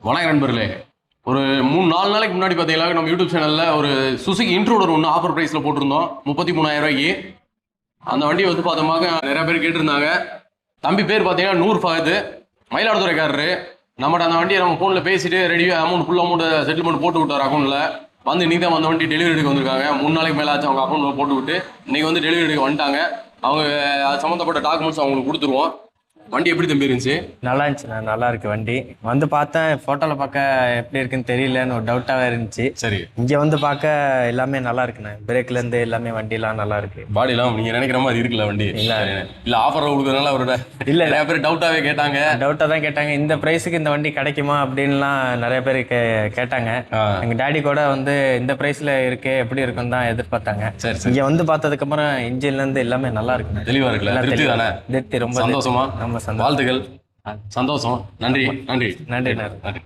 வணக்கம் நண்பர்களே. ஒரு 3-4 நாளைக்கு முன்னாடி பார்த்தீங்கன்னா நம்ம யூடியூப் சேனலில் ஒரு சுசுகி இன்ட்ரூடர் ஒன்று ஆஃபர் ப்ரைஸில் போட்டிருந்தோம் 33,000 ரூபாய்க்கு. அந்த வண்டி வந்து பார்த்தோமாக்க நிறைய பேர் கேட்டிருந்தாங்க. தம்பி பேர் பார்த்தீங்கன்னா நூர் ஃபஹத், மயிலாடுதுறைக்காரரு. நம்மகிட்ட அந்த வண்டியை நம்ம ஃபோனில் பேசிட்டு ரெடியாக ஃபுல் அமௌண்ட் செட்டில்மெண்ட் போட்டு விட்டார் அக்கௌண்ட்டில். வந்து இன்றைக்கி தான் அந்த வண்டி டெலிவரி எடுக்க வந்திருக்காங்க. 3 நாளைக்கு மேலே ஆச்சு அவங்க அக்கௌண்ட்டில் போட்டு விட்டு இன்றைக்கி வந்து டெலிவரி எடுக்க வந்துட்டாங்க. அவங்க அது சம்மந்தப்பட்ட டாக்குமெண்ட்ஸ் அவங்களுக்கு கொடுத்துருவோம். வண்டி எப்படி தம்பி இருந்துச்சு? நல்லா இருந்துச்சுண்ணா, நல்லா இருக்கு வண்டி. வந்து பார்த்தேன், ஃபோட்டோவில் பார்க்க எப்படி இருக்குன்னு தெரியலன்னு ஒரு டவுட்டாகவே இருந்துச்சு. சரி, இங்கே வந்து பார்க்க எல்லாமே நல்லா இருக்குண்ணே. பிரேக்லேருந்து எல்லாமே வண்டிலாம் நல்லா இருக்கு. பாடிலாம் நீங்கள் நினைக்கிற மாதிரி இருக்குல்ல வண்டி? இல்லை ஆஃபர் கொடுக்குறதுனால அவரோட இல்லை நிறைய பேர் டவுட்டாகவே கேட்டாங்க. டவுட்டாக தான் கேட்டாங்க, இந்த ப்ரைஸுக்கு இந்த வண்டி கிடைக்குமா அப்படின்லாம் நிறைய பேர் கேட்டாங்க. எங்கள் டேடி கூட வந்து இந்த ப்ரைஸில் இருக்கே எப்படி இருக்குன்னு தான் எதிர்பார்த்தாங்க. சரி, இங்கே வந்து பார்த்ததுக்கப்புறம் இன்ஜின்லேருந்து எல்லாமே நல்லா இருக்குண்ணே. தெளிவாக இருக்குல்ல? திருப்தி தானே? திருப்தி, ரொம்ப சந்தோஷமா? ரொம்ப சந்தோஷம். வாழ்த்துக்கள், சந்தோஷம். நன்றி நன்றி நன்றி. நன்றி.